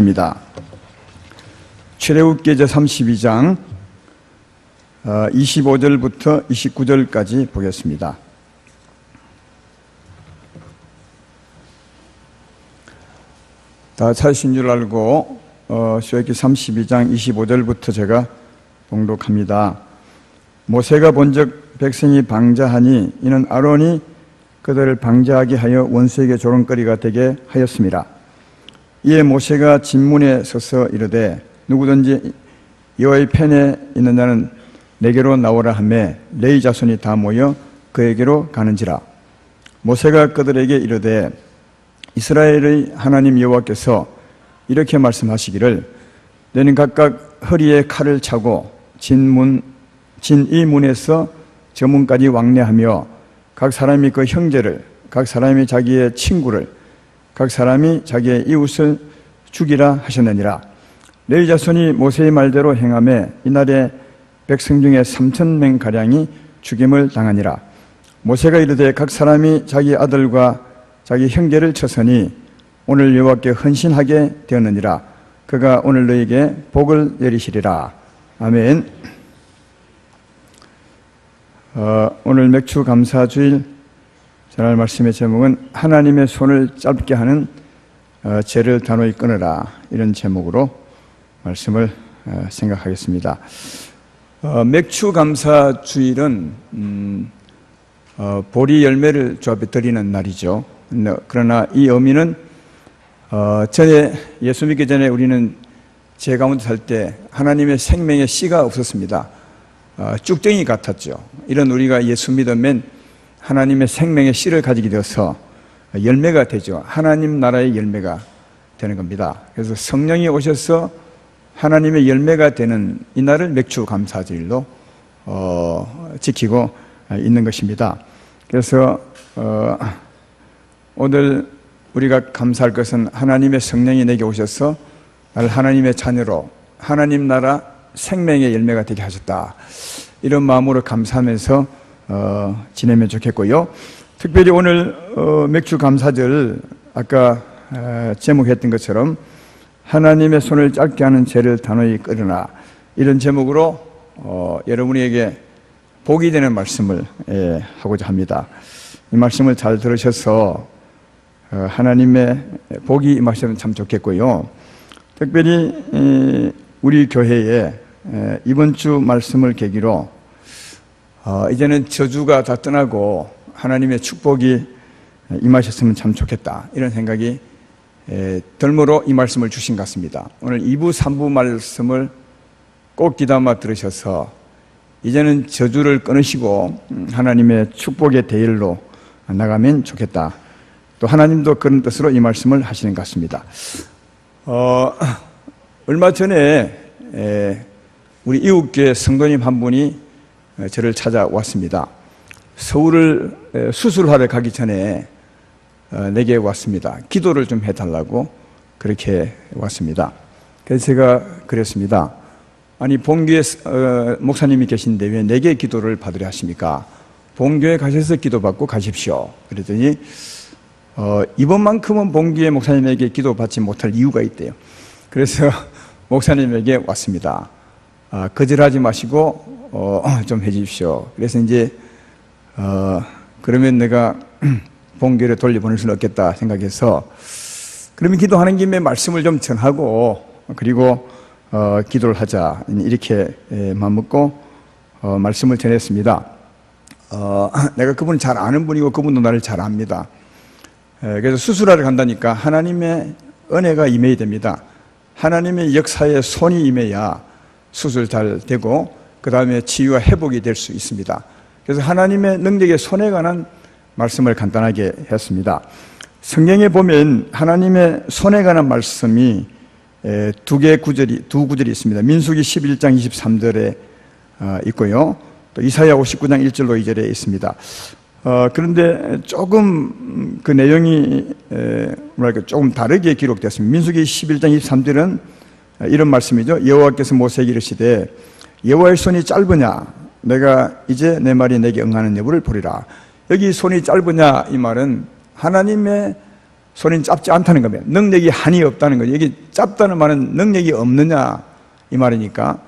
입니다. 출애굽기 제32장 25절부터 29절까지 보겠습니다. 다 찾으신 줄 알고 출애굽기 32장 25절부터 제가 봉독합니다. 모세가 본즉 백성이 방자하니 이는 아론이 그들을 방자하게 하여 원수에게 조롱거리가 되게 하였습니다. 이에 모세가 진문에 서서 이르되 누구든지 여호와의 편에 있는 자는 내게로 나오라 하매 레위 자손이 다 모여 그에게로 가는지라. 모세가 그들에게 이르되 이스라엘의 하나님 여호와께서 이렇게 말씀하시기를 너는 각각 허리에 칼을 차고 진이 문에서 저 문까지 왕래하며 각 사람이 그 형제를, 각 사람이 자기의 친구를, 각 사람이 자기의 이웃을 죽이라 하셨느니라. 레위 자손이 모세의 말대로 행하매 이날에 백성 중에 3,000명 가량이 죽임을 당하니라. 모세가 이르되 각 사람이 자기 아들과 자기 형제를 쳐서니 오늘 여호와께 헌신하게 되었느니라. 그가 오늘 너에게 복을 내리시리라. 아멘. 오늘 맥주 감사주일 전할 말씀의 제목은 하나님의 손을 짧게 하는 죄를 단호히 끊으라, 이런 제목으로 말씀을 생각하겠습니다. 맥주 감사주일은 보리 열매를 조합해 드리는 날이죠. 그러나 이 의미는 전에 예수 믿기 전에 우리는 죄 가운데 살 때 하나님의 생명의 씨가 없었습니다. 쭉정이 같았죠. 이런 우리가 예수 믿으면 하나님의 생명의 씨를 가지게 되어서 열매가 되죠. 하나님 나라의 열매가 되는 겁니다. 그래서 성령이 오셔서 하나님의 열매가 되는 이날을 맥주 감사주일로 지키고 있는 것입니다. 그래서 오늘 우리가 감사할 것은 하나님의 성령이 내게 오셔서 나를 하나님의 자녀로 하나님 나라 생명의 열매가 되게 하셨다, 이런 마음으로 감사하면서 지내면 좋겠고요. 특별히 오늘 맥주 감사절, 아까 제목했던 것처럼 하나님의 손을 짧게 하는 죄를 단호히 끊으라, 이런 제목으로 여러분에게 복이 되는 말씀을 하고자 합니다. 이 말씀을 잘 들으셔서 하나님의 복이 임하시면 참 좋겠고요. 특별히 우리 교회에 이번 주 말씀을 계기로 이제는 저주가 다 떠나고 하나님의 축복이 임하셨으면 참 좋겠다, 이런 생각이 덜므로 이 말씀을 주신 것 같습니다. 오늘 2부 3부 말씀을 꼭 귀담아 들으셔서 이제는 저주를 끊으시고 하나님의 축복의 대열로 나가면 좋겠다, 또 하나님도 그런 뜻으로 이 말씀을 하시는 것 같습니다. 얼마 전에 우리 이웃교회 성도님 한 분이 저를 찾아왔습니다. 서울을 수술하러 가기 전에 내게 왔습니다. 기도를 좀 해달라고 그렇게 왔습니다. 그래서 제가 그랬습니다. 아니, 본교회 목사님이 계신데 왜 내게 기도를 받으려 하십니까? 본교회 가셔서 기도받고 가십시오. 그랬더니 이번만큼은 본교회 목사님에게 기도받지 못할 이유가 있대요. 그래서 목사님에게 왔습니다. 거절하지 마시고 좀 해주십시오. 그래서 이제 그러면 내가 본교회로 돌려보낼 수는 없겠다 생각해서, 그러면 기도하는 김에 말씀을 좀 전하고 그리고 기도를 하자, 이렇게 마음먹고 말씀을 전했습니다. 내가 그분을 잘 아는 분이고 그분도 나를 잘 압니다. 그래서 수술하러 간다니까 하나님의 은혜가 임해야 됩니다. 하나님의 역사에 손이 임해야 수술 잘 되고 그 다음에 치유와 회복이 될 수 있습니다. 그래서 하나님의 능력의 손에 관한 말씀을 간단하게 했습니다. 성경에 보면 하나님의 손에 관한 말씀이 두 구절이 있습니다. 민수기 11장 23절에 있고요, 또 이사야 59장 1절로 2절에 있습니다. 그런데 조금 그 내용이 조금 다르게 기록됐습니다. 민수기 11장 23절은 이런 말씀이죠. 여호와께서 모세에게 이르시되 여호와의 손이 짧으냐, 내가 이제 내 말이 내게 응하는 여부를 보리라. 여기 손이 짧으냐, 이 말은 하나님의 손이 짧지 않다는 겁니다. 능력이 한이 없다는 거죠. 여기 짧다는 말은 능력이 없느냐 이 말이니까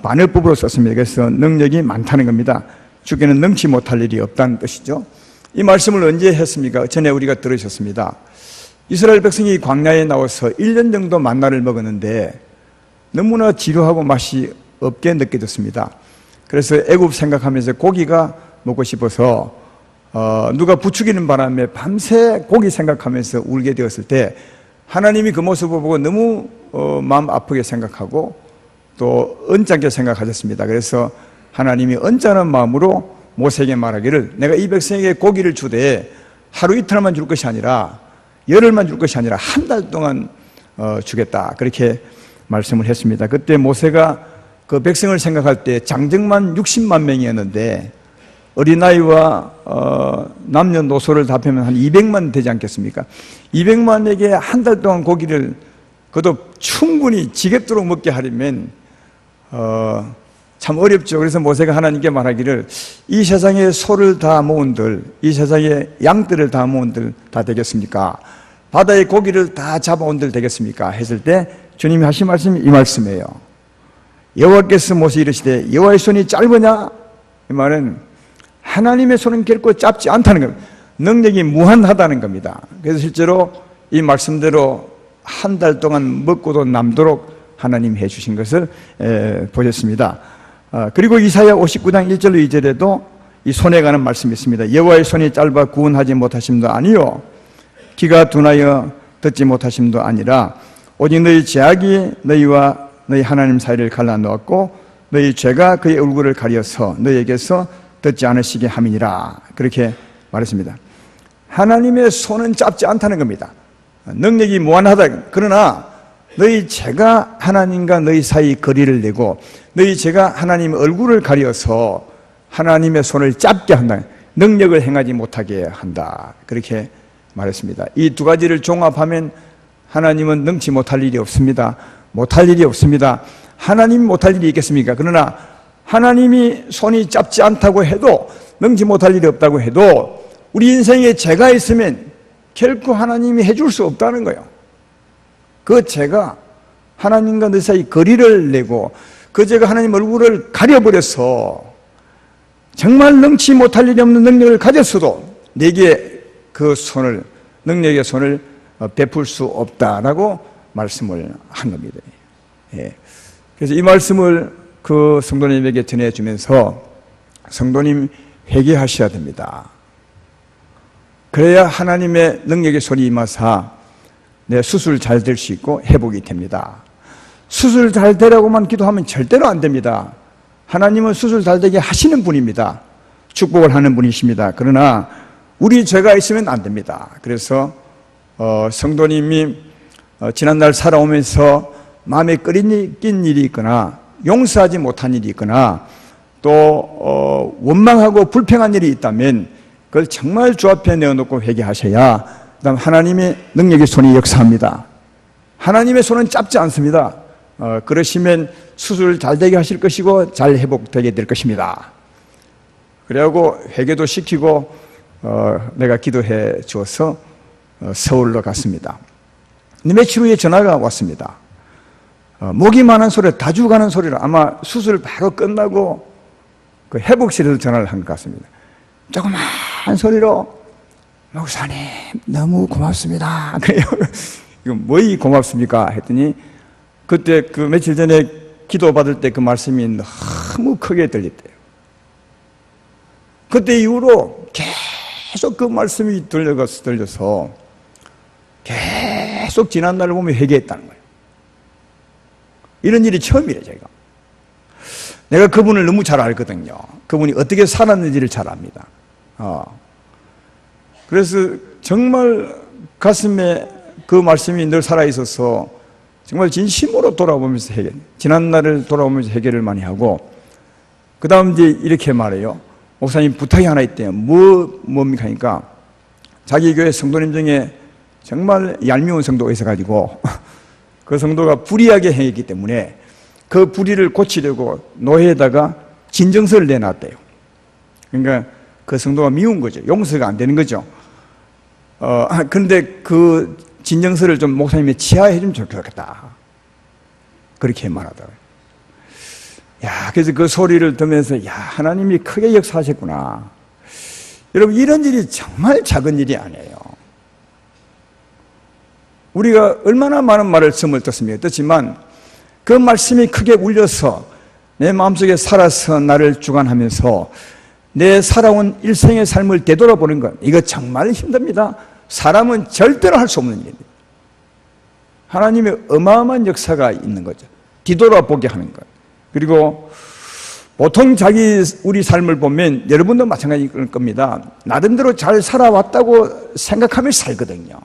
반어법으로 썼습니다. 그래서 능력이 많다는 겁니다. 주께는 능치 못할 일이 없다는 뜻이죠. 이 말씀을 언제 했습니까? 전에 우리가 들으셨습니다. 이스라엘 백성이 광야에 나와서 1년 정도 만나를 먹었는데 너무나 지루하고 맛이 없게 느껴졌습니다. 그래서 애굽 생각하면서 고기가 먹고 싶어서 누가 부추기는 바람에 밤새 고기 생각하면서 울게 되었을 때 하나님이 그 모습을 보고 너무 마음 아프게 생각하고 또 언짢게 생각하셨습니다. 그래서 하나님이 언짢은 마음으로 모세에게 말하기를 내가 이 백성에게 고기를 주되 하루 이틀만 줄 것이 아니라 열흘만 줄 것이 아니라 한 달 동안 주겠다 그렇게 말씀을 했습니다. 그때 모세가 그 백성을 생각할 때 장정만 60만 명이었는데 어린아이와 남녀노소를 다 합하면 한 200만 되지 않겠습니까? 200만에게 한 달 동안 고기를 그것도 충분히 지겹도록 먹게 하려면 참 어렵죠. 그래서 모세가 하나님께 말하기를 이 세상에 소를 다 모은들, 이 세상에 양들을 다 모은들 다 되겠습니까? 바다의 고기를 다 잡아온들 되겠습니까? 했을 때 주님이 하신 말씀이 이 말씀이에요. 여호와께서 모세 이르시되 여호와의 손이 짧으냐? 이 말은 하나님의 손은 결코 짧지 않다는 겁니다. 능력이 무한하다는 겁니다. 그래서 실제로 이 말씀대로 한 달 동안 먹고도 남도록 하나님 해주신 것을 보셨습니다. 그리고 이사야 59장 1절로 2절에도 이 손에 관한 말씀이 있습니다. 여호와의 손이 짧아 구원하지 못하심도 아니요 귀가 둔하여 듣지 못하심도 아니라 오직 너희 죄악이 너희와 너희 하나님 사이를 갈라놓았고 너희 죄가 그의 얼굴을 가려서 너희에게서 듣지 않으시게 함이니라 그렇게 말했습니다. 하나님의 손은 짧지 않다는 겁니다. 능력이 무한하다. 그러나 너희 죄가 하나님과 너희 사이 거리를 내고 너희 죄가 하나님의 얼굴을 가려서 하나님의 손을 짧게 한다. 능력을 행하지 못하게 한다. 그렇게 말했습니다. 이 두 가지를 종합하면 하나님은 능치 못할 일이 없습니다. 못할 일이 없습니다. 하나님이 못할 일이 있겠습니까? 그러나 하나님이 손이 짧지 않다고 해도 능치 못할 일이 없다고 해도 우리 인생에 죄가 있으면 결코 하나님이 해줄 수 없다는 거예요. 그 죄가 하나님과 너 사이 거리를 내고 그 죄가 하나님 얼굴을 가려버려서 정말 능치 못할 일이 없는 능력을 가졌어도 내게 그 손을 능력의 손을 베풀 수 없다라고 말씀을 한 겁니다. 예. 그래서 이 말씀을 그 성도님에게 전해주면서 성도님 회개하셔야 됩니다. 그래야 하나님의 능력의 손이 임하사 내 수술 잘 될 수 있고 회복이 됩니다. 수술 잘 되라고만 기도하면 절대로 안 됩니다. 하나님은 수술 잘 되게 하시는 분입니다. 축복을 하는 분이십니다. 그러나 우리 죄가 있으면 안 됩니다. 그래서 성도님이 지난날 살아오면서 마음에 낀 일이 있거나 용서하지 못한 일이 있거나 또 원망하고 불평한 일이 있다면 그걸 정말 주 앞에 내어놓고 회개하셔야 그다음 하나님의 능력의 손이 역사합니다. 하나님의 손은 짧지 않습니다. 그러시면 수술 잘 되게 하실 것이고 잘 회복되게 될 것입니다. 그래고 회개도 시키고 내가 기도해 주어서 서울로 갔습니다. 며칠 후에 전화가 왔습니다. 목이 많은 소리, 다 죽어가는 소리로 아마 수술 바로 끝나고 그 회복실에서 전화를 한 것 같습니다. 조그만 소리로 목사님 너무 고맙습니다. 그래요. 이거 뭐이 고맙습니까? 했더니 그때 그 며칠 전에 기도 받을 때 그 말씀이 너무 크게 들렸대요. 그때 이후로 계속 그 말씀이 들려서 계속 지난날을 보면 회개했다는 거예요. 이런 일이 처음이에요. 내가 그분을 너무 잘 알거든요. 그분이 어떻게 살았는지를 잘 압니다. 그래서 정말 가슴에 그 말씀이 늘 살아있어서 정말 진심으로 돌아보면서 지난날을 돌아보면서 회개를 많이 하고 그 다음 이제 이렇게 말해요. 목사님 부탁이 하나 있대요. 뭡니까 하니까 자기 교회 성도님 중에 정말 얄미운 성도가 있어가지고 그 성도가 불의하게 행했기 때문에 그 불의를 고치려고 노회에다가 진정서를 내놨대요. 그러니까 그 성도가 미운 거죠. 용서가 안 되는 거죠. 그런데 그 진정서를 좀 목사님이 치하해 주면 좋겠다. 그렇게 말하더라고요. 야, 그래서 그 소리를 들으면서, 야, 하나님이 크게 역사하셨구나. 여러분, 이런 일이 정말 작은 일이 아니에요. 우리가 얼마나 많은 말씀을 듣습니까? 듣지만 그 말씀이 크게 울려서 내 마음속에 살아서 나를 주관하면서 내 살아온 일생의 삶을 되돌아보는 것, 이거 정말 힘듭니다. 사람은 절대로 할 수 없는 일입니다. 하나님의 어마어마한 역사가 있는 거죠. 뒤돌아보게 하는 것. 그리고 보통 우리 삶을 보면 여러분도 마찬가지일 겁니다. 나름대로 잘 살아왔다고 생각하면서 살거든요.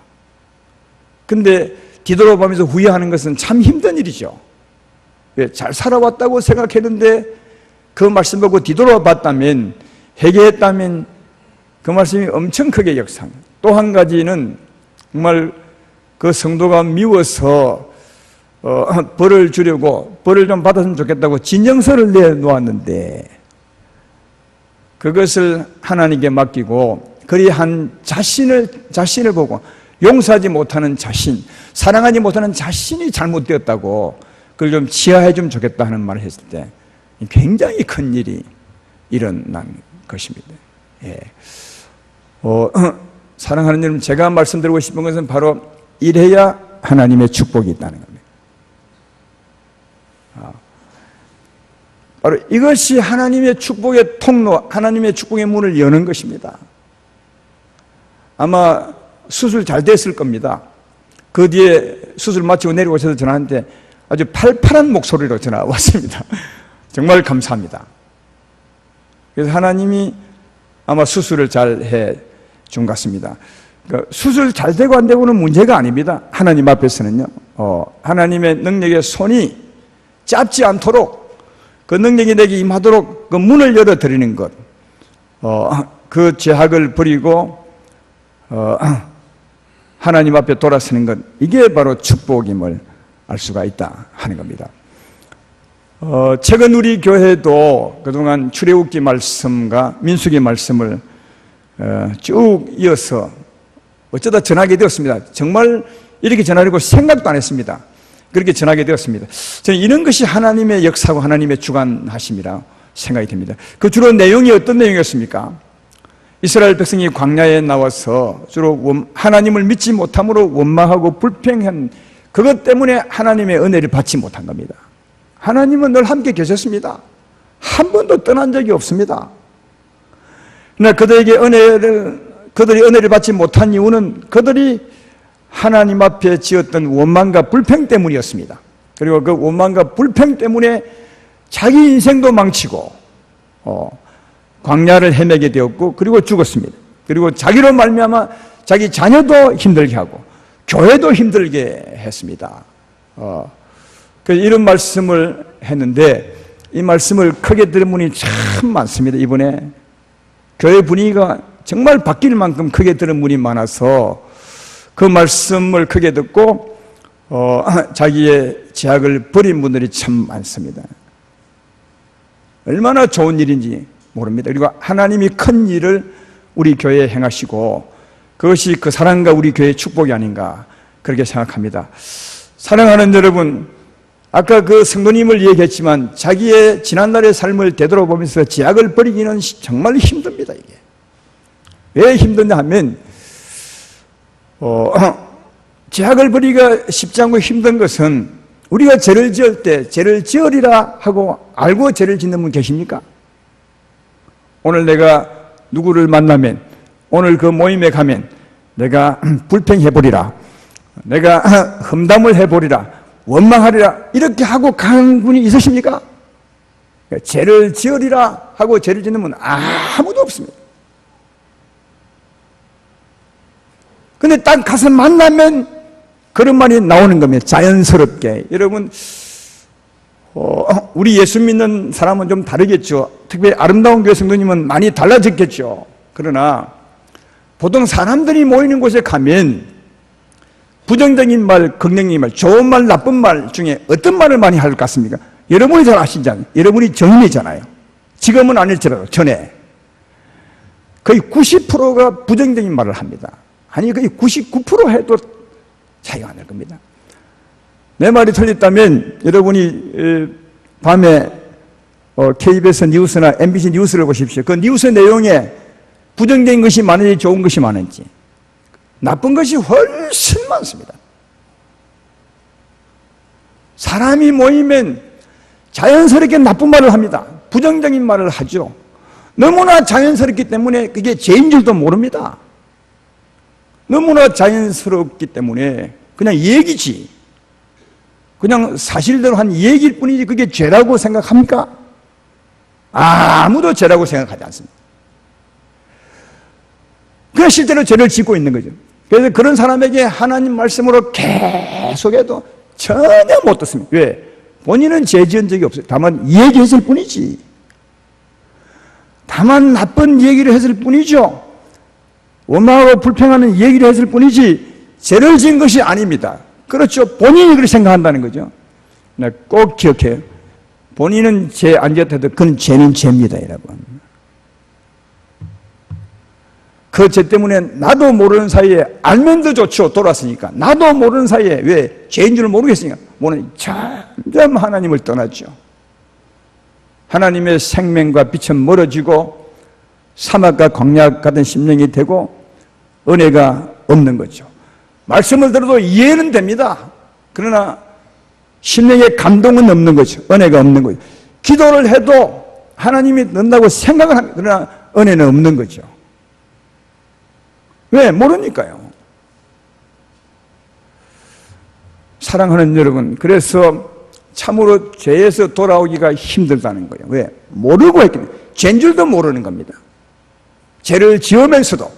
근데 뒤돌아보면서 후회하는 것은 참 힘든 일이죠. 잘 살아왔다고 생각했는데 그 말씀 보고 뒤돌아봤다면, 회개했다면 그 말씀이 엄청 크게 역사합니다. 또 한 가지는 정말 그 성도가 미워서 벌을 주려고 벌을 좀 받았으면 좋겠다고 진정서를 내놓았는데 그것을 하나님께 맡기고 그리한 자신을 보고 용서하지 못하는 자신, 사랑하지 못하는 자신이 잘못되었다고 그걸 좀 치하해 주면 좋겠다 하는 말을 했을 때 굉장히 큰 일이 일어난 것입니다. 예. 사랑하는 여러분, 제가 말씀드리고 싶은 것은 바로 이래야 하나님의 축복이 있다는 겁니다. 바로 이것이 하나님의 축복의 통로, 하나님의 축복의 문을 여는 것입니다. 아마 수술 잘 됐을 겁니다. 그 뒤에 수술 마치고 내려오셔서 전화하는데 아주 팔팔한 목소리로 전화 왔습니다. 정말 감사합니다. 그래서 하나님이 아마 수술을 잘 해 준 것 같습니다. 그러니까 수술 잘 되고 안 되고는 문제가 아닙니다. 하나님 앞에서는요. 하나님의 능력의 손이 짧지 않도록 그 능력이 내게 임하도록 그 문을 열어드리는 것, 그 죄악을 버리고 하나님 앞에 돌아서는 것, 이게 바로 축복임을 알 수가 있다 하는 겁니다. 최근 우리 교회도 그동안 출애굽기 말씀과 민수기 말씀을 쭉 이어서 어쩌다 전하게 되었습니다. 정말 이렇게 전하려고 생각도 안 했습니다. 그렇게 전하게 되었습니다. 저는 이런 것이 하나님의 역사고 하나님의 주관하심이라 생각이 됩니다. 그 주로 내용이 어떤 내용이었습니까? 이스라엘 백성이 광야에 나와서 주로 하나님을 믿지 못함으로 원망하고 불평한 그것 때문에 하나님의 은혜를 받지 못한 겁니다. 하나님은 늘 함께 계셨습니다. 한 번도 떠난 적이 없습니다. 그러나 그들이 은혜를 받지 못한 이유는 그들이 하나님 앞에 지었던 원망과 불평 때문이었습니다. 그리고 그 원망과 불평 때문에 자기 인생도 망치고 광야를 헤매게 되었고 그리고 죽었습니다. 그리고 자기로 말미암아 자기 자녀도 힘들게 하고 교회도 힘들게 했습니다. 그래서 이런 말씀을 했는데 이 말씀을 크게 들은 분이 참 많습니다. 이번에 교회 분위기가 정말 바뀔 만큼 크게 들은 분이 많아서 그 말씀을 크게 듣고 자기의 죄악을 버린 분들이 참 많습니다. 얼마나 좋은 일인지 모릅니다. 그리고 하나님이 큰 일을 우리 교회에 행하시고 그것이 그 사랑과 우리 교회의 축복이 아닌가 그렇게 생각합니다. 사랑하는 여러분, 아까 그 성도님을 얘기했지만 자기의 지난날의 삶을 되돌아보면서 죄악을 버리기는 정말 힘듭니다. 이게 왜 힘드냐 하면 죄악을 버리기가 쉽지 않고 힘든 것은 우리가 죄를 지을 때 죄를 지으리라 하고 알고 죄를 짓는 분 계십니까? 오늘 내가 누구를 만나면 오늘 그 모임에 가면 내가 불평해버리라, 내가 험담을 해버리라, 원망하리라 이렇게 하고 가는 분이 있으십니까? 죄를 지으리라 하고 죄를 짓는 분은 아무도 없습니다. 근데 딱 가서 만나면 그런 말이 나오는 겁니다. 자연스럽게. 여러분, 우리 예수 믿는 사람은 좀 다르겠죠. 특별히 아름다운 교회 성도님은 많이 달라졌겠죠. 그러나 보통 사람들이 모이는 곳에 가면 부정적인 말, 긍정적인 말, 좋은 말, 나쁜 말 중에 어떤 말을 많이 할 것 같습니까? 여러분이 잘 아시잖아요. 여러분이 전임이잖아요. 지금은 아닐지라도 전에 거의 90%가 부정적인 말을 합니다. 아니 거의 99% 해도 차이가 안 날 겁니다. 내 말이 틀렸다면 여러분이 밤에 KBS 뉴스나 MBC 뉴스를 보십시오. 그 뉴스 내용에 부정적인 것이 많은지 좋은 것이 많은지 나쁜 것이 훨씬 많습니다. 사람이 모이면 자연스럽게 나쁜 말을 합니다. 부정적인 말을 하죠. 너무나 자연스럽기 때문에 그게 죄인 줄도 모릅니다. 너무나 자연스럽기 때문에 그냥 얘기지. 그냥 사실대로 한 얘기일 뿐이지 그게 죄라고 생각합니까? 아무도 죄라고 생각하지 않습니다. 그냥 실제로 죄를 짓고 있는 거죠. 그래서 그런 사람에게 하나님 말씀으로 계속해도 전혀 못 듣습니다. 왜? 본인은 죄 지은 적이 없어요. 다만 얘기했을 뿐이지. 다만 나쁜 얘기를 했을 뿐이죠. 원망하고 불평하는 얘기를 했을 뿐이지 죄를 지은 것이 아닙니다. 그렇죠. 본인이 그렇게 생각한다는 거죠. 꼭 기억해요. 본인은 죄 안 지었다도 그건 죄는 죄입니다, 여러분. 그 죄 때문에 나도 모르는 사이에 알면 더 좋죠. 돌았으니까. 나도 모르는 사이에 왜 죄인 줄 모르겠으니까 모르니 점점 하나님을 떠났죠. 하나님의 생명과 빛은 멀어지고 사막과 광야 같은 심령이 되고 은혜가 없는 거죠. 말씀을 들어도 이해는 됩니다. 그러나 심령의 감동은 없는 거죠. 은혜가 없는 거죠. 기도를 해도 하나님이 넣는다고 생각을 합니다. 그러나 은혜는 없는 거죠. 왜? 모르니까요. 사랑하는 여러분, 그래서 참으로 죄에서 돌아오기가 힘들다는 거예요. 왜? 모르고 했기 때문에. 죄인 줄도 모르는 겁니다. 죄를 지으면서도,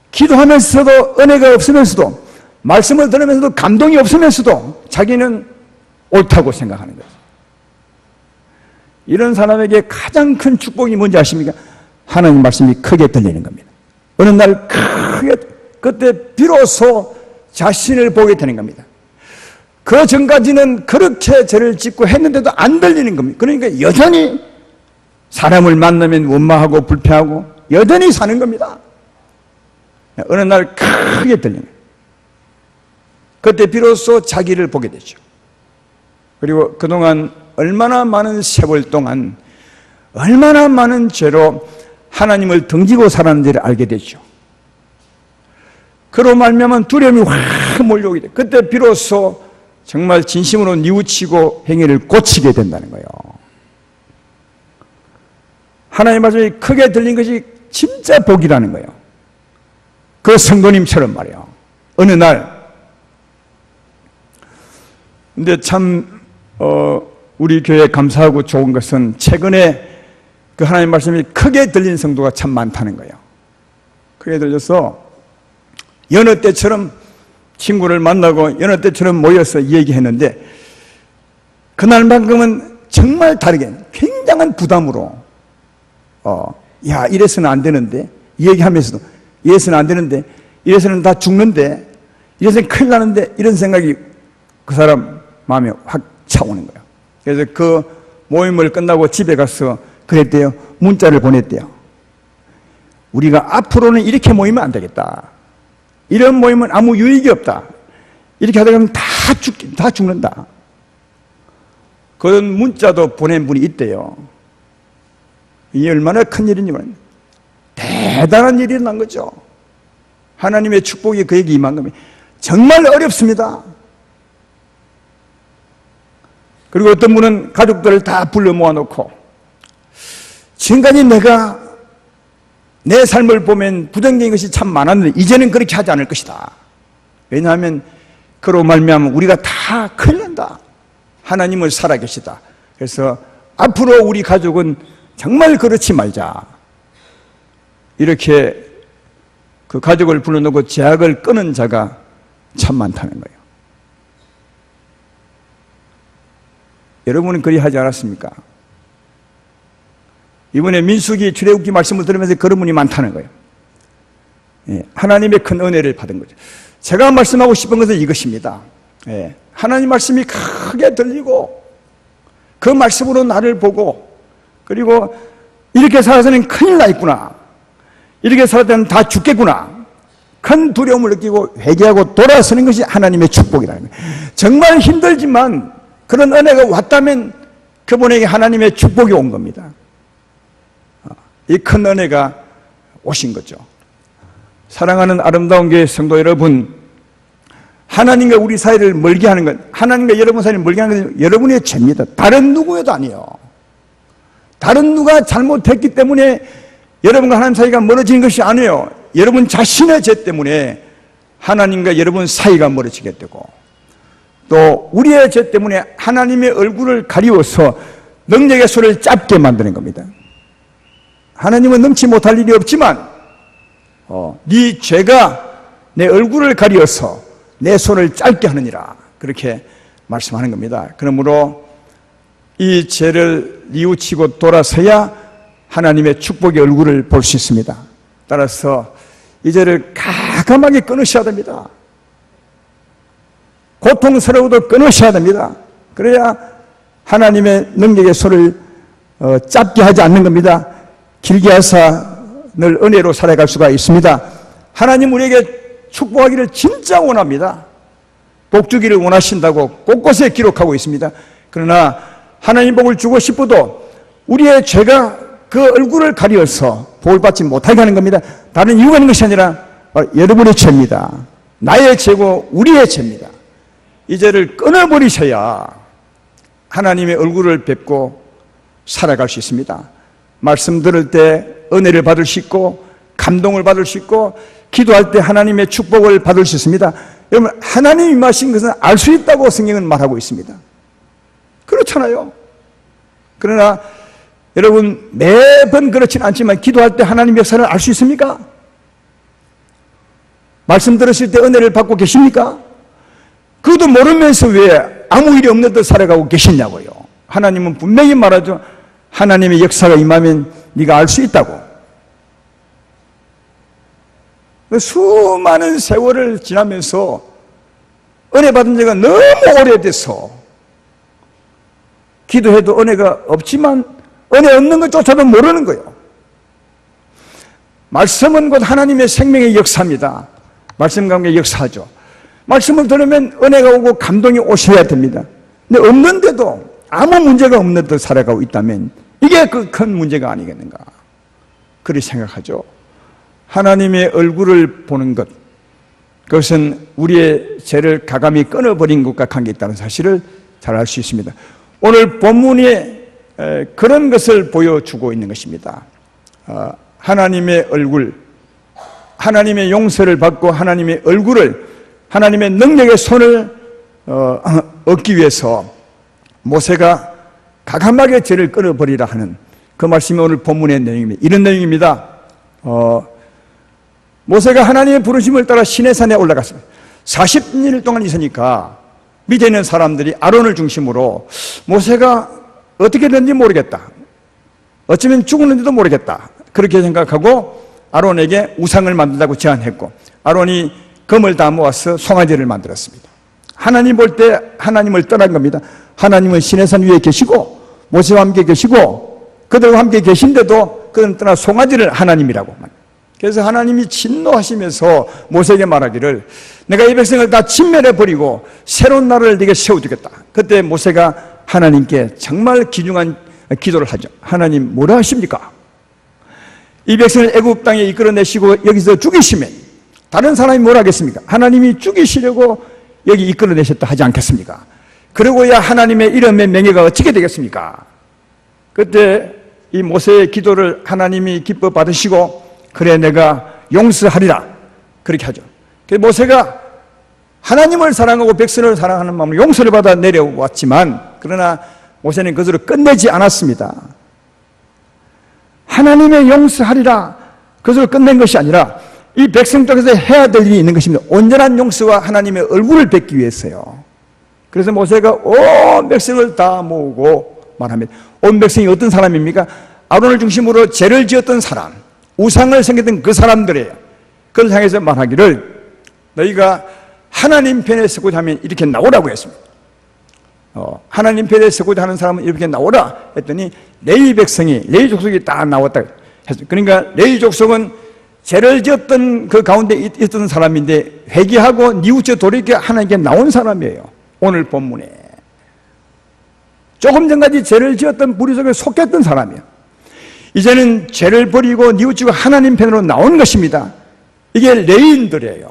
기도하면서도 은혜가 없으면서도, 말씀을 들으면서도 감동이 없으면서도 자기는 옳다고 생각하는 거죠. 이런 사람에게 가장 큰 축복이 뭔지 아십니까? 하나님 말씀이 크게 들리는 겁니다. 어느 날 크게, 그때 비로소 자신을 보게 되는 겁니다. 그 전까지는 그렇게 죄를 짓고 했는데도 안 들리는 겁니다. 그러니까 여전히 사람을 만나면 원망하고 불평하고 여전히 사는 겁니다. 어느 날 크게 들리는 거예요. 그때 비로소 자기를 보게 되죠. 그리고 그동안 얼마나 많은 세월 동안 얼마나 많은 죄로 하나님을 등지고 살았는지를 알게 되죠. 그로 말미암아 두려움이 확 몰려오게 돼. 그때 비로소 정말 진심으로 뉘우치고 행위를 고치게 된다는 거예요. 하나님의 말씀이 크게 들린 것이 진짜 복이라는 거예요. 그 성도님처럼 말이에요. 어느 날 근데 참 우리 교회에 감사하고 좋은 것은 최근에 그 하나님 말씀이 크게 들린 성도가 참 많다는 거예요. 크게 들려서 여느 때처럼 친구를 만나고 여느 때처럼 모여서 얘기했는데 그날만큼은 정말 다르게 굉장한 부담으로 야 이래서는 안 되는데 얘기하면서도 이래서는 안 되는데 이래서는 다 죽는데 이래서는 큰일 나는데 이런 생각이 그 사람 마음에 확 차오는 거예요. 그래서 그 모임을 끝나고 집에 가서 그랬대요. 문자를 보냈대요. 우리가 앞으로는 이렇게 모이면 안 되겠다. 이런 모임은 아무 유익이 없다. 이렇게 하다 보면 다 죽는다. 그런 문자도 보낸 분이 있대요. 이게 얼마나 큰 일인지 모릅니다. 대단한 일이 난 거죠. 하나님의 축복이 그에게 임한 겁니다. 정말 어렵습니다. 그리고 어떤 분은 가족들을 다 불러 모아놓고 지금까지 내가 내 삶을 보면 부정적인 것이 참 많았는데 이제는 그렇게 하지 않을 것이다. 왜냐하면 그로 말미암아 우리가 다 큰일 난다. 하나님을 살아계시다. 그래서 앞으로 우리 가족은 정말 그렇지 말자. 이렇게 그 가족을 불러놓고 제약을 끊은 자가 참 많다는 거예요. 여러분은 그리 하지 않았습니까? 이번에 민수기 출애굽기 말씀을 들으면서 그런 분이 많다는 거예요. 하나님의 큰 은혜를 받은 거죠. 제가 말씀하고 싶은 것은 이것입니다. 하나님 말씀이 크게 들리고 그 말씀으로 나를 보고 그리고 이렇게 살아서는 큰일 나 있구나. 이렇게 살아서는 다 죽겠구나. 큰 두려움을 느끼고 회개하고 돌아서는 것이 하나님의 축복이라는 거예요. 정말 힘들지만 그런 은혜가 왔다면 그분에게 하나님의 축복이 온 겁니다. 이 큰 은혜가 오신 거죠. 사랑하는 아름다운 교회 성도 여러분, 하나님과 우리 사이를 멀게 하는 것, 하나님과 여러분 사이를 멀게 하는 것은 여러분의 죄입니다. 다른 누구여도 아니에요. 다른 누가 잘못했기 때문에 여러분과 하나님 사이가 멀어지는 것이 아니에요. 여러분 자신의 죄 때문에 하나님과 여러분 사이가 멀어지게 되고, 또 우리의 죄 때문에 하나님의 얼굴을 가리워서 능력의 손을 짧게 만드는 겁니다. 하나님은 능치 못할 일이 없지만 네 죄가 내 얼굴을 가리워서 내 손을 짧게 하느니라, 그렇게 말씀하는 겁니다. 그러므로 이 죄를 뉘우치고 돌아서야 하나님의 축복의 얼굴을 볼 수 있습니다. 따라서 이 죄를 가감하게 끊으셔야 됩니다. 고통스러워도 끊으셔야 됩니다. 그래야 하나님의 능력의 손을 짧게 하지 않는 겁니다. 길게 하사 늘 은혜로 살아갈 수가 있습니다. 하나님 우리에게 축복하기를 진짜 원합니다. 복 주기를 원하신다고 곳곳에 기록하고 있습니다. 그러나 하나님 복을 주고 싶어도 우리의 죄가 그 얼굴을 가려서 복을 받지 못하게 하는 겁니다. 다른 이유가 있는 것이 아니라 여러분의 죄입니다. 나의 죄고 우리의 죄입니다. 이 죄를 끊어버리셔야 하나님의 얼굴을 뵙고 살아갈 수 있습니다. 말씀 들을 때 은혜를 받을 수 있고 감동을 받을 수 있고 기도할 때 하나님의 축복을 받을 수 있습니다. 여러분, 하나님이 임하신 것은 알 수 있다고 성경은 말하고 있습니다. 그렇잖아요. 그러나 여러분, 매번 그렇지는 않지만 기도할 때 하나님의 역사를 알 수 있습니까? 말씀 들으실 때 은혜를 받고 계십니까? 그것도 모르면서 왜 아무 일이 없는 듯 살아가고 계시냐고요. 하나님은 분명히 말하죠. 하나님의 역사가 임하면 네가 알 수 있다고. 수많은 세월을 지나면서 은혜 받은 지가 너무 오래돼서 기도해도 은혜가 없지만 은혜 없는 것조차도 모르는 거예요. 말씀은 곧 하나님의 생명의 역사입니다. 말씀 가운데 역사하죠. 말씀을 들으면 은혜가 오고 감동이 오셔야 됩니다. 근데 없는데도 아무 문제가 없는 듯 살아가고 있다면 이게 그 큰 문제가 아니겠는가, 그렇게 생각하죠. 하나님의 얼굴을 보는 것, 그것은 우리의 죄를 가감히 끊어버린 것과 관계있다는 사실을 잘 알 수 있습니다. 오늘 본문이 그런 것을 보여주고 있는 것입니다. 하나님의 얼굴, 하나님의 용서를 받고 하나님의 얼굴을, 하나님의 능력의 손을 얻기 위해서 모세가 가감하게 죄를 끊어버리라 하는 그 말씀이 오늘 본문의 내용입니다. 이런 내용입니다. 모세가 하나님의 부르심을 따라 시내산에 올라갔습니다. 40일 동안 있으니까 밑에 있는 사람들이 아론을 중심으로 모세가 어떻게 됐는지 모르겠다, 어쩌면 죽었는지도 모르겠다, 그렇게 생각하고 아론에게 우상을 만든다고 제안했고, 아론이 금을 다 모아서 송아지를 만들었습니다. 하나님 볼 때 하나님을 떠난 겁니다. 하나님은 시내산 위에 계시고 모세와 함께 계시고 그들과 함께 계신데도 그들은 떠나 송아지를 하나님이라고. 그래서 하나님이 진노하시면서 모세에게 말하기를 내가 이 백성을 다 진멸해버리고 새로운 나라를 네게 세워주겠다. 그때 모세가 하나님께 정말 귀중한 기도를 하죠. 하나님 뭐라 하십니까? 이 백성을 애굽 땅에 이끌어내시고 여기서 죽이시면 다른 사람이 뭘 하겠습니까? 하나님이 죽이시려고 여기 이끌어내셨다 하지 않겠습니까? 그러고야 하나님의 이름의 명예가 어떻게 되겠습니까? 그때 이 모세의 기도를 하나님이 기뻐 받으시고 그래 내가 용서하리라 그렇게 하죠. 그래서 모세가 하나님을 사랑하고 백성을 사랑하는 마음으로 용서를 받아 내려왔지만, 그러나 모세는 그것으로 끝내지 않았습니다. 하나님의 용서하리라 그것으로 끝낸 것이 아니라 이 백성 쪽에서 해야 될 일이 있는 것입니다. 온전한 용서와 하나님의 얼굴을 뵙기 위해서요. 그래서 모세가 온 백성을 다 모으고 말합니다. 온 백성이 어떤 사람입니까? 아론을 중심으로 죄를 지었던 사람, 우상을 섬겼던 그 사람들이에요. 그걸 향해서 말하기를 너희가 하나님 편에 서고자 하면 이렇게 나오라고 했습니다. 하나님 편에 서고자 하는 사람은 이렇게 나오라 했더니 레위 백성이, 레위 족속이 다 나왔다 했어요. 그러니까 레위 족속은 죄를 지었던 그 가운데 있던 사람인데 회개하고 뉘우쳐 돌이켜 하나님께 나온 사람이에요. 오늘 본문에 조금 전까지 죄를 지었던 무리 속에 속했던 사람이에요. 이제는 죄를 버리고 뉘우치고 하나님 편으로 나오는 것입니다. 이게 레위인들이에요.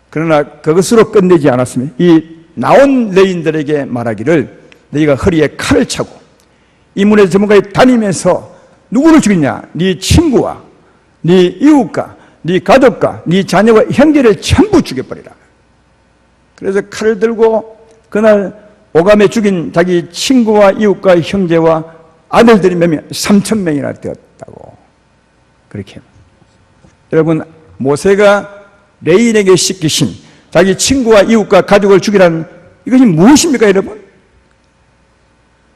그러나 그것으로 끝내지 않았으면 이 나온 레위인들에게 말하기를 너희가 허리에 칼을 차고 이 문의 전문가에 다니면서 누구를 죽이냐? 네 친구와 네 이웃과 네 가족과 네 자녀와 형제를 전부 죽여버리라. 그래서 칼을 들고 그날 오감에 죽인 자기 친구와 이웃과 형제와 아들들이 몇 명? 3,000명이나 되었다고. 그렇게. 여러분, 모세가 레위인에게 시키신 자기 친구와 이웃과 가족을 죽이라는 이것이 무엇입니까, 여러분?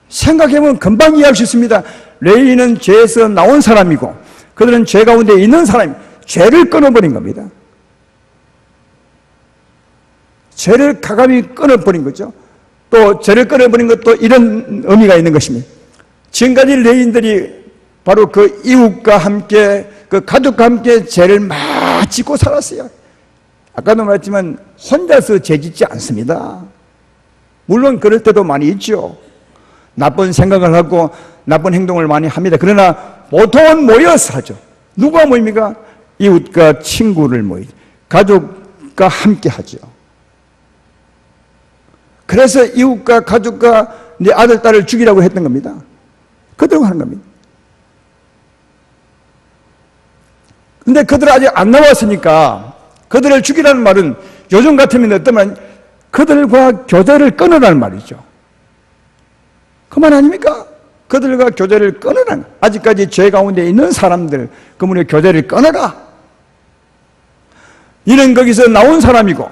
생각해보면 금방 이해할 수 있습니다. 레위인은 죄에서 나온 사람이고 그들은 죄 가운데 있는 사람이 죄를 끊어버린 겁니다. 죄를 가감히 끊어버린 거죠. 또 죄를 끊어버린 것도 이런 의미가 있는 것입니다. 지금까지 레위인들이 바로 그 이웃과 함께 그 가족과 함께 죄를 막 짓고 살았어요. 아까도 말했지만 혼자서 죄 짓지 않습니다. 물론 그럴 때도 많이 있죠. 나쁜 생각을 하고 나쁜 행동을 많이 합니다. 그러나 보통은 모여서 하죠. 누가 모입니까? 이웃과 친구를 모이죠. 가족과 함께 하죠. 그래서 이웃과 가족과 네 아들, 딸을 죽이라고 했던 겁니다. 그대로 하는 겁니다. 근데 그들 아직 안 나왔으니까 그들을 죽이라는 말은 요즘 같으면 어떤 말, 그들과 교제를 끊으라는 말이죠. 그 말 아닙니까? 그들과 교제를 끊으라. 아직까지 죄 가운데 있는 사람들, 그분의 교제를 끊어라. 이는 거기서 나온 사람이고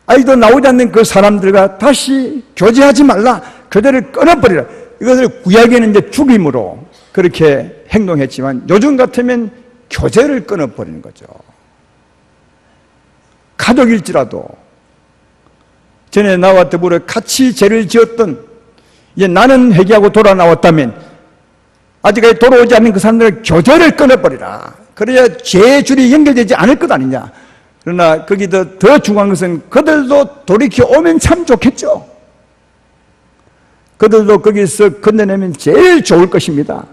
아직도 나오지 않는 그 사람들과 다시 교제하지 말라. 교제를 끊어버리라. 이것을 구약에는 이제 죽임으로 그렇게 행동했지만 요즘 같으면 교제를 끊어버리는 거죠. 가족일지라도 전에 나와 더불어 같이 죄를 지었던 이제 나는 회개하고 돌아 나왔다면 아직까지 돌아오지 않는 그 사람들의 교제를 끊어버리라. 그래야 죄의 줄이 연결되지 않을 것 아니냐. 그러나 거기서 더 중요한 것은 그들도 돌이켜 오면 참 좋겠죠. 그들도 거기서 건너내면 제일 좋을 것입니다.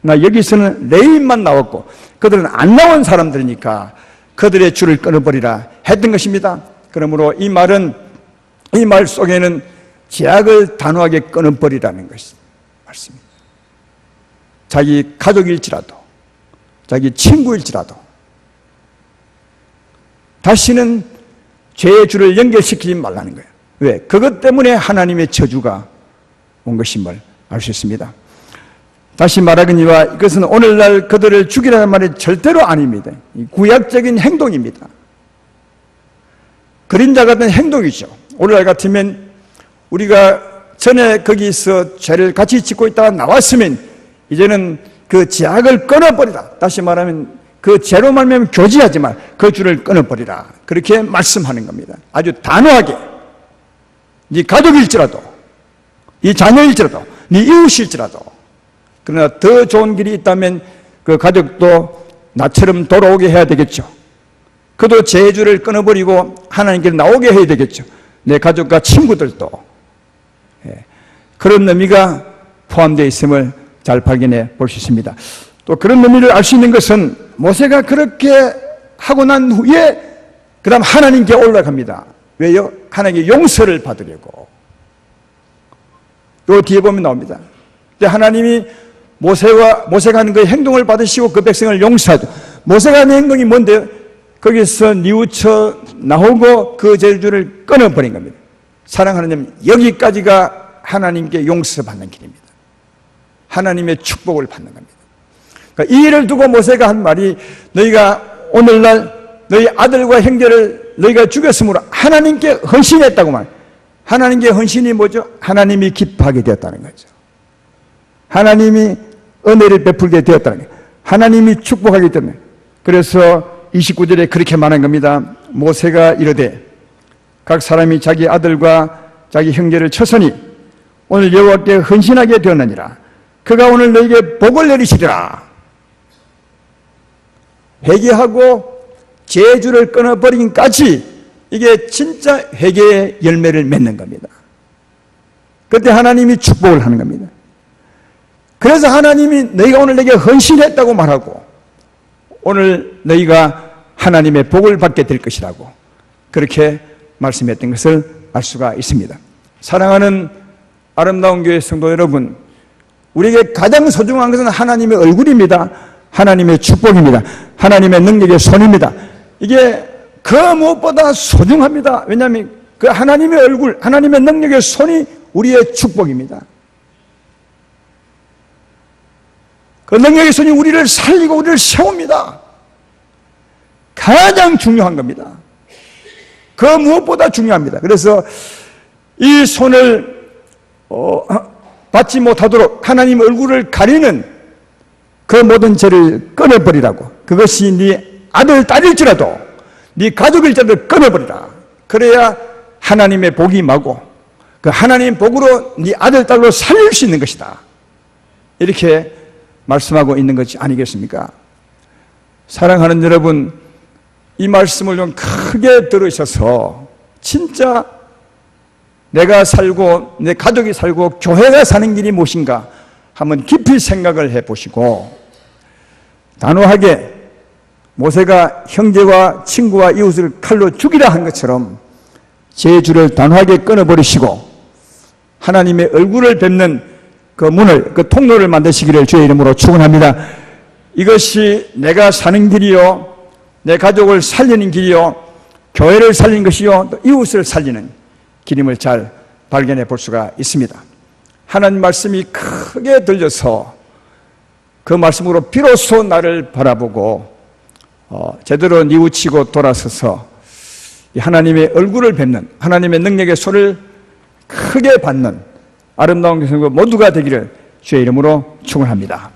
나 여기서는 레위인만 나왔고 그들은 안 나온 사람들이니까 그들의 줄을 끊어버리라 했던 것입니다. 그러므로 이 말은 이 말 속에는 죄악을 단호하게 끊어버리라는 것이 말씀입니다. 자기 가족일지라도 자기 친구일지라도 다시는 죄의 줄을 연결시키지 말라는 거예요. 왜? 그것 때문에 하나님의 저주가 온 것임을 알 수 있습니다. 다시 말하거니와 이것은 오늘날 그들을 죽이라는 말이 절대로 아닙니다. 구약적인 행동입니다. 그림자 같은 행동이죠. 오늘날 같으면 우리가 전에 거기서 죄를 같이 짓고 있다가 나왔으면 이제는 그 죄악을 끊어버리라. 다시 말하면 그 죄로 말미암아 교제하지 말, 그 줄을 끊어버리라. 그렇게 말씀하는 겁니다. 아주 단호하게. 네 가족일지라도, 네 자녀일지라도, 네 이웃일지라도. 그러나 더 좋은 길이 있다면 그 가족도 나처럼 돌아오게 해야 되겠죠. 그도 죄의 줄을 끊어버리고 하나님께 나오게 해야 되겠죠. 내 가족과 친구들도. 그런 의미가 포함되어 있음을 잘 발견해 볼 수 있습니다. 또 그런 의미를 알 수 있는 것은 모세가 그렇게 하고 난 후에 그 다음 하나님께 올라갑니다. 왜요? 하나님께 용서를 받으려고. 또 뒤에 보면 나옵니다. 하나님이 모세가 하는 그 행동을 받으시고 그 백성을 용서하죠. 모세가 하는 행동이 뭔데요? 거기서 뉘우쳐 나오고 그 저주를 끊어버린 겁니다. 사랑하는 여기까지가 하나님께 용서받는 길입니다. 하나님의 축복을 받는 겁니다. 그러니까 이 일을 두고 모세가 한 말이 너희가 오늘날 너희 아들과 형제를 너희가 죽였으므로 하나님께 헌신했다고 말. 하나님께 헌신이 뭐죠? 하나님이 기뻐하게 되었다는 거죠. 하나님이 은혜를 베풀게 되었다는 거예요. 하나님이 축복하게 되었다는 거예요. 그래서 29절에 그렇게 말한 겁니다. 모세가 이르되 각 사람이 자기 아들과 자기 형제를 쳐서니 오늘 여호와께 헌신하게 되었느니라. 그가 오늘 너에게 복을 내리시리라. 회개하고 죄주를 끊어버리기까지 이게 진짜 회개의 열매를 맺는 겁니다. 그때 하나님이 축복을 하는 겁니다. 그래서 하나님이 너희가 오늘 내게 헌신했다고 말하고 오늘 너희가 하나님의 복을 받게 될 것이라고 그렇게 말씀했던 것을 알 수가 있습니다. 사랑하는 아름다운 교회 성도 여러분, 우리에게 가장 소중한 것은 하나님의 얼굴입니다. 하나님의 축복입니다. 하나님의 능력의 손입니다. 이게 그 무엇보다 소중합니다. 왜냐하면 그 하나님의 얼굴, 하나님의 능력의 손이 우리의 축복입니다. 그 능력의 손이 우리를 살리고 우리를 세웁니다. 가장 중요한 겁니다. 그 무엇보다 중요합니다. 그래서 이 손을 받지 못하도록 하나님 얼굴을 가리는 그 모든 죄를 끊어버리라고. 그것이 네 아들, 딸일지라도 네 가족일지라도 끊어버리라. 그래야 하나님의 복이 임하고 그 하나님의 복으로 네 아들, 딸로 살릴 수 있는 것이다. 이렇게 말씀하고 있는 것이 아니겠습니까? 사랑하는 여러분, 이 말씀을 좀 크게 들으셔서 진짜 내가 살고 내 가족이 살고 교회가 사는 길이 무엇인가 한번 깊이 생각을 해보시고 단호하게 모세가 형제와 친구와 이웃을 칼로 죽이라 한 것처럼 죄주를 단호하게 끊어버리시고 하나님의 얼굴을 뵙는 그 문을, 그 통로를 만드시기를 주의 이름으로 축원합니다. 이것이 내가 사는 길이요, 내 가족을 살리는 길이요, 교회를 살리는 것이요, 또 이웃을 살리는 길임을 잘 발견해 볼 수가 있습니다. 하나님 말씀이 크게 들려서 그 말씀으로 비로소 나를 바라보고 제대로 뉘우치고 돌아서서 하나님의 얼굴을 뵙는, 하나님의 능력의 손을 크게 받는 아름다운 교회 모두가 되기를 주의 이름으로 축원합니다.